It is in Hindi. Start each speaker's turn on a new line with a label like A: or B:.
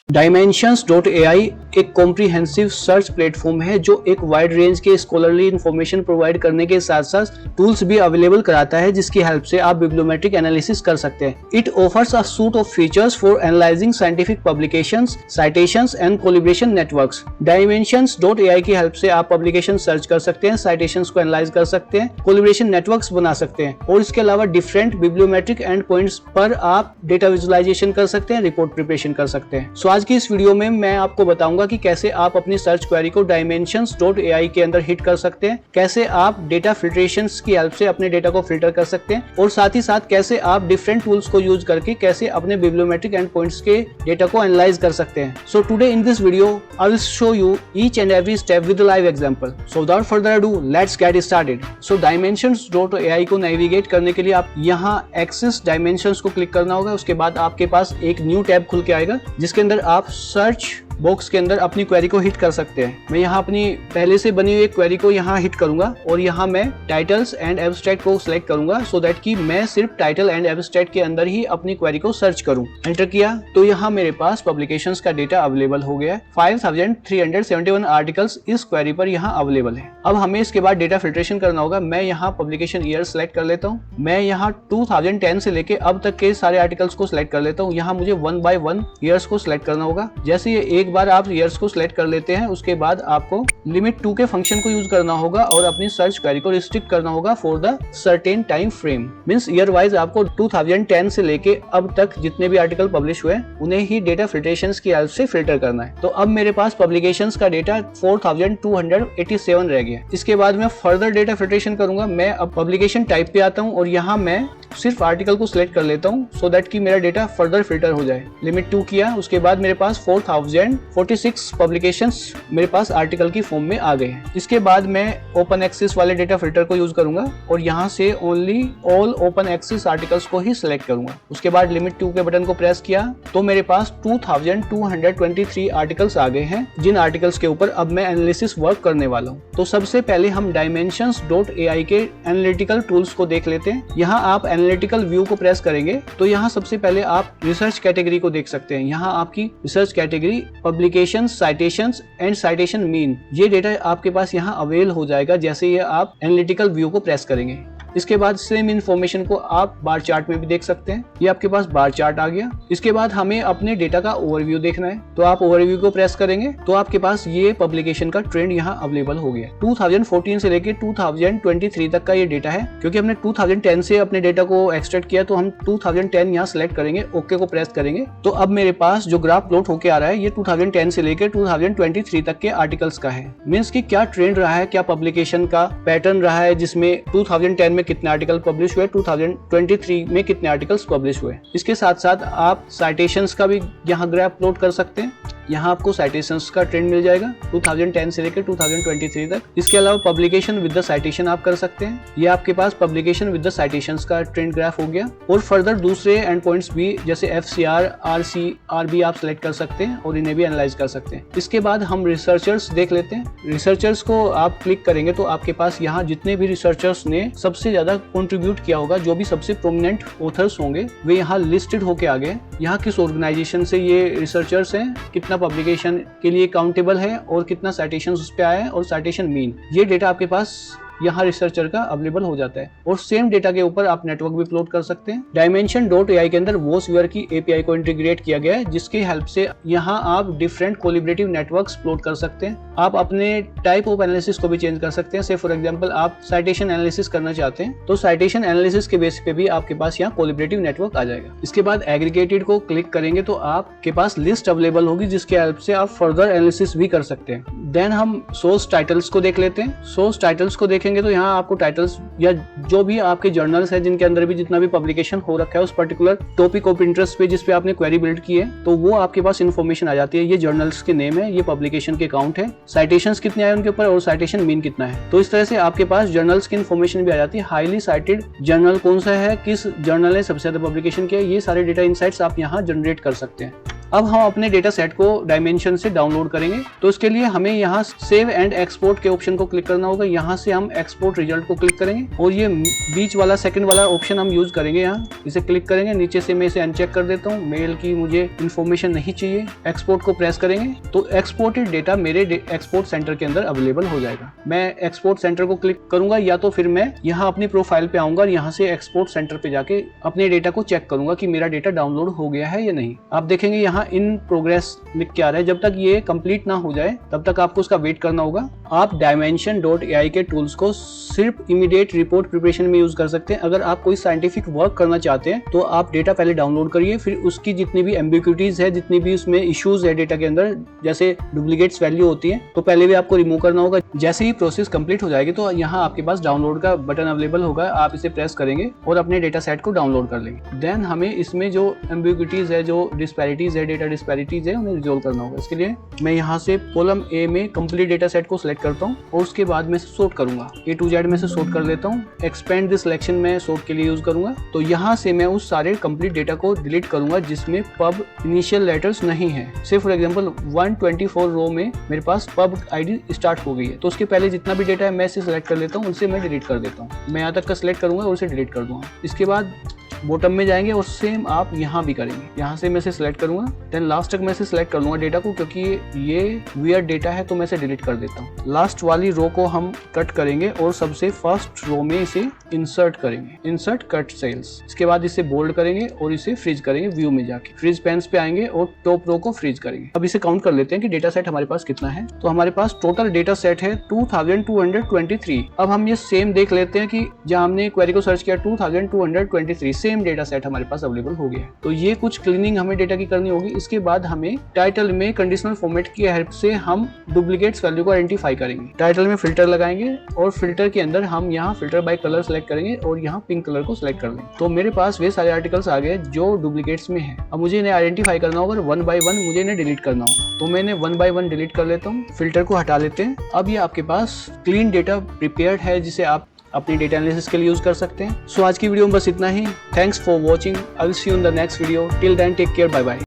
A: Dimensions.ai एक कॉम्प्रिहेंसिव सर्च प्लेटफॉर्म है जो एक वाइड रेंज के स्कॉलरली इंफॉर्मेशन प्रोवाइड करने के साथ साथ टूल्स भी अवेलेबल कराता है जिसकी हेल्प से आप बिब्लियोमेट्रिक एनालिसिस कर सकते हैं। It offers a suit of features for analysing scientific publications, citations and collaboration networks. Dimensions.ai की हेल्प से आप पब्लिकेशन सर्च कर सकते हैं, साइटेशंस को एनालाइज कर सकते हैं, कोलैबोरेशन नेटवर्क्स बना सकते हैं और इसके अलावा डिफरेंट बिब्लियोमेट्रिक एंड पॉइंट्स पर आप डेटा विजुअलाइजेशन कर सकते हैं, रिपोर्ट प्रिपरेशन कर सकते हैं। आज की इस वीडियो में मैं आपको बताऊंगा कि कैसे आप अपनी सर्च क्वेरी को Dimensions.ai के अंदर हिट कर सकते हैं, कैसे आप डेटा फिल्ट्रेशंस की हेल्प से अपने डेटा को फिल्टर कर सकते हैं और साथ ही साथ कैसे आप डिफरेंट टूल्स को यूज करके कैसे अपने बिब्लियोमेट्रिक एंड पॉइंट्स के डेटा को एनालाइज कर सकते हैं। So today in this video I will show you each and every step with live example. So without further ado let's get started. So Dimensions.ai को नेविगेट करने के लिए आप यहाँ एक्सेस डायमेंशंस को क्लिक करना होगा। उसके बाद आपके पास एक न्यू टैब खुल के आएगा जिसके अंदर आप सर्च बॉक्स के अंदर अपनी क्वेरी को हिट कर सकते हैं। मैं यहाँ अपनी पहले से बनी हुई क्वेरी को यहाँ हिट करूंगा और यहाँ मैं टाइटल्स एंड एब्स्ट्रैक्ट को सिलेक्ट करूंगा सो दैट कि मैं सिर्फ टाइटल एंड एब्स्ट्रैक्ट के अंदर ही अपनी क्वेरी को सर्च करूं। एंटर किया तो यहाँ मेरे पास पब्लिकेशंस का डेटा अवेलेबल हो गया है। 5371 आर्टिकल्स इस क्वेरी पर यहाँ अवेलेबल है। अब हमें इसके बाद डेटा फिल्ट्रेशन करना होगा। मैं यहाँ पब्लिकेशन ईयर सेलेक्ट कर लेता हूँ। मैं यहाँ 2010 से लेके अब तक के सारे आर्टिकल्स को सिलेक्ट कर लेता हूँ। यहाँ मुझे 1 by 1 ईयर्स को सिलेक्ट करना होगा। जैसे ये एक बार आप ईयर्स को सिलेक्ट कर लेते हैं उसके बाद आपको लिमिट 2 के फंक्शन को यूज करना होगा और अपनी सर्च क्वेरी को रिस्ट्रिक्ट करना होगा for the certain time frame. Means year wise आपको 2010 से लेके अब तक जितने भी आर्टिकल पब्लिश हुए उन्हें ही डेटा फिल्ट्रेशंस की हेल्प से फिल्टर करना है। तो अब मेरे पास पब्लिकेशंस का डेटा 4287 रह गया। इसके बाद मैं फर्दर डेटा फिल्ट्रेशन करूंगा। मैं अब पब्लिकेशन टाइप पे आता हूँ और यहाँ मैं सिर्फ आर्टिकल को सिलेक्ट कर लेता हूँ सो दैट कि मेरा डेटा फर्दर फिल्टर हो जाए। लिमिट 2 किया। उसके बाद मेरे पास 4046 पब्लिकेशंस मेरे पास आर्टिकल की फॉर्म में आ गए हैं। इसके बाद मैं ओपन एक्सेस वाले डेटा फिल्टर को यूज करूंगा और यहाँ से only all open access articles को ही सिलेक्ट करूंगा। उसके बाद लिमिट 2 के बटन को प्रेस किया तो मेरे पास 2223 आर्टिकल्स आ गए हैं जिन आर्टिकल्स के ऊपर अब मैं एनालिसिस वर्क करने वाला हूँ। तो सबसे पहले हम Dimensions.ai के एनालिटिकल टूल्स को देख लेते हैं। यहाँ आप एनालिटिकल व्यू को प्रेस करेंगे तो यहाँ सबसे पहले आप रिसर्च कैटेगरी को देख सकते हैं। यहाँ आपकी research category publication, citations and citation mean, ये डेटा आपके पास यहाँ अवेल हो जाएगा जैसे ये आप एनालिटिकल व्यू को प्रेस करेंगे। इसके बाद सेम इन्फॉर्मेशन को आप बार चार्ट में भी देख सकते हैं। ये आपके पास बार चार्ट आ गया। इसके बाद हमें अपने डेटा का ओवरव्यू देखना है तो आप ओवरव्यू को प्रेस करेंगे तो आपके पास ये पब्लिकेशन का ट्रेंड यहाँ अवेलेबल हो गया। 2014 से लेके 2023 तक का ये डेटा है। क्योंकि हमने 2010 से अपने डेटा को एक्सट्रैक्ट किया तो हम 2010 यहाँ सिलेक्ट करेंगे, ओके को प्रेस करेंगे तो अब मेरे पास जो ग्राफ प्लॉट होके आ रहा है ये 2010 से लेकर 2023 तक के आर्टिकल्स का है। मीन्स की क्या ट्रेंड रहा है, क्या पब्लिकेशन का पैटर्न रहा है, जिसमें 2010 में कितने आर्टिकल पब्लिश हुए, 2023 में कितने आर्टिकल्स पब्लिश हुए। इसके साथ साथ आप साइटेशंस का भी यहाँ ग्राफ प्लॉट कर सकते हैं। यहाँ आपको साइटेशंस का ट्रेंड मिल जाएगा 2010 से लेकर 2023 तक। इसके अलावा पब्लिकेशन विद द साइटेशन आप कर सकते हैं। ये आपके पास पब्लिकेशन विद द साइटेशंस का ट्रेंड ग्राफ हो गया। और फर्दर दूसरे एंड पॉइंट्स भी जैसे FCR, RCR भी आप सिलेक्ट कर सकते हैं और इन्हें भी एनालाइज कर सकते हैं। इसके बाद हम रिसर्चर्स देख लेते हैं। रिसर्चर्स को आप क्लिक करेंगे तो आपके पास यहाँ जितने भी रिसर्चर्स ने सबसे ज्यादा कंट्रीब्यूट किया होगा, जो भी सबसे प्रोमिनेंट ऑथर्स होंगे वे यहाँ लिस्टेड होके आ गए। यहाँ किस ऑर्गेनाइजेशन से ये रिसर्चर्स हैं, कितना पब्लिकेशन के लिए काउंटेबल है और कितना साइटेशन उस पे आया है और साइटेशन मीन, ये डेटा आपके पास यहाँ रिसर्चर का अवेलेबल हो जाता है। और सेम डेटा के ऊपर आप नेटवर्क भी प्लॉट कर सकते हैं। Dimension.ai के अंदर WOSWare की API को इंटीग्रेट किया गया है जिसकी हेल्प से यहाँ आप डिफरेंट कोलिब्रेटिव नेटवर्क्स प्लॉट कर सकते हैं। आप अपने टाइप ऑफ एनालिसिस को भी चेंज कर सकते हैं। से फॉर एग्जांपल आप साइटेशन एनालिसिस करना चाहते हैं तो साइटेशन एनालिसिस के बेस पे भी आपके पास यहाँ कोलिब्रेटिव नेटवर्क आ जाएगा। इसके बाद एग्रीगेटेड को क्लिक करेंगे तो आपके पास लिस्ट अवेलेबल होगी जिसके हेल्प से आप फर्दर एनालिसिस भी कर सकते हैं। देन हम सोर्स टाइटल्स को देख लेते हैं। सोर्स टाइटल्स को देखेंगे तो यहाँ आपको टाइटल्स या जो भी आपके जर्नल्स है जिनके अंदर भी जितना भी पब्लिकेशन हो रखा है उस पर्टिकुलर टॉपिक ऑफ इंटरेस्ट पे जिस पे आपने क्वेरी बिल्ड की है तो वो आपके पास इन्फॉर्मेशन आ जाती है। ये जर्नल्स के नेम है, ये पब्लिकेशन के काउंट है, साइटेशंस कितने आए उनके ऊपर और साइटेशन मीन कितना है। तो इस तरह से आपके पास जर्नल्स की इन्फॉर्मेशन भी आ जाती है। हाईली साइटेड जर्नल कौन सा है, किस जर्नल ने सबसे ज्यादा पब्लिकेशन किया, ये सारे डेटा इनसाइट्स आप यहाँ जनरेट कर सकते हैं। अब हम अपने डेटा सेट को डायमेंशन से डाउनलोड करेंगे। तो इसके लिए हमें यहाँ सेव एंड एक्सपोर्ट के ऑप्शन को क्लिक करना होगा। यहाँ से हम एक्सपोर्ट रिजल्ट को क्लिक करेंगे और ये बीच वाला सेकंड वाला ऑप्शन हम यूज करेंगे। यहाँ इसे क्लिक करेंगे, नीचे से मैं इसे अनचेक कर देता हूँ, मेल की मुझे इन्फॉर्मेशन नहीं चाहिए। एक्सपोर्ट को प्रेस करेंगे तो एक्सपोर्टेड डेटा मेरे एक्सपोर्ट सेंटर के अंदर अवेलेबल हो जाएगा। मैं एक्सपोर्ट सेंटर को क्लिक करूंगा या तो फिर मैं यहाँ अपनी प्रोफाइल पे आऊंगा और यहाँ से एक्सपोर्ट सेंटर पे जाके अपने डेटा को चेक करूंगा कि मेरा डेटा डाउनलोड हो गया है या नहीं। आप देखेंगे यहाँ इन प्रोग्रेस लिख के आ रहा है। जब तक ये कंप्लीट ना हो जाए तब तक आपको उसका वेट करना होगा। आप Dimension.ai के टूल्स को सिर्फ इमीडिएट रिपोर्ट प्रिपरेशन में यूज कर सकते हैं। अगर आप कोई साइंटिफिक वर्क करना चाहते हैं तो आप डेटा पहले डाउनलोड करिए, फिर उसकी जितनी भी एम्बिग्युइटीज है, जितनी भी उसमें इश्यूज है डेटा के अंदर, जैसे डुप्लीकेट्स वैल्यू होती है, तो पहले भी आपको रिमूव करना होगा। जैसे ही प्रोसेस कंप्लीट हो जाएगी तो यहाँ आपके पास डाउनलोड का बटन अवेलेबल होगा। आप इसे प्रेस करेंगे और अपने डेटा सेट को डाउनलोड कर लेंगे। देन हमें इसमें जो एम्बिग्युइटीज है, जो डिस्पैरिटीज है, डेटा डिस्पैरिटीज है, उन्हें रिजोल्व करना होगा। इसके लिए मैं यहाँ से कॉलम ए में कंप्लीट डेटा सेट को सिलेक्ट करता हूँ और उसके बाद मैं सॉर्ट करूंगा। A to Z में से सॉर्ट कर लेता हूँ। एक्सपेंड दिस सिलेक्शन में सॉर्ट के लिए यूज करूंगा। तो यहाँ से मैं उस सारे कंप्लीट डेटा को डिलीट करूंगा जिसमें पब इनिशियल लेटर्स नहीं है। सिर्फ फॉर एग्जांपल 124 रो में मेरे पास पब आईडी स्टार्ट हो गई है, तो उसके पहले जितना भी डेटा है मैं इसे सिलेक्ट कर लेता हूँ, उनसे मैं डिलीट कर देता हूँ। मैं यहाँ तक का सिलेक्ट करूंगा और उसे डिलीट कर दूंगा। इसके बाद बॉटम में जाएंगे और सेम आप यहाँ भी करेंगे। यहाँ से मैं इसे सिलेक्ट करूंगा, देन लास्ट तक मैं इसे सिलेक्ट कर लूंगा डेटा को, क्योंकि ये वियर्ड डेटा है तो मैं इसे डिलीट कर देता हूँ। लास्ट वाली रो को हम कट करेंगे और सबसे फर्स्ट रो में इसे इंसर्ट करेंगे, इंसर्ट कट सेल्स। इसके बाद इसे बोल्ड करेंगे और इसे फ्रीज करेंगे। व्यू में जाके फ्रीज पेन्स पे आएंगे और टॉप रो को फ्रीज करेंगे। अब इसे काउंट कर लेते हैं कि डेटा सेट हमारे पास कितना है। तो हमारे पास टोटल डेटा सेट है 2223। अब हम ये सेम देख लेते हैं कि जहाँ हमने क्वेरी को सर्च किया 2223 सेम डेटा सेट हमारे पास अवेलेबल हो गया है। तो ये कुछ क्लीनिंग हमें डेटा की करनी होगी। इसके बाद हमें टाइटल में कंडीशनल फॉर्मेट की हेल्प से हम डुप्लीकेट्स वैल्यू को आइडेंटिफाई करेंगे। टाइटल में फिल्टर लगाएंगे और फिल्टर के अंदर हम यहाँ फिल्टर बाय कलर सेलेक्ट करेंगे और यहाँ पिंक कलर को सिलेक्ट कर लेंगे। तो मेरे पास वे सारे आर्टिकल्स आ गए जो डुप्लीकेट्स में है। अब मुझे इन्हें आइडेंटिफाई करना होगा, 1 by 1 मुझे इन्हें डिलीट करना होगा। तो मैं इन्हें 1 by 1 डिलीट कर लेता हूँ। फिल्टर को हटा लेते हैं। अब ये आपके पास क्लीन डेटा प्रिपेयर्ड है जिसे आप अपनी डेटा एनालिसिस के लिए यूज कर सकते हैं। सो आज की वीडियो में बस इतना ही। Thanks for watching. I will see you in the next video. Till then take care, bye bye.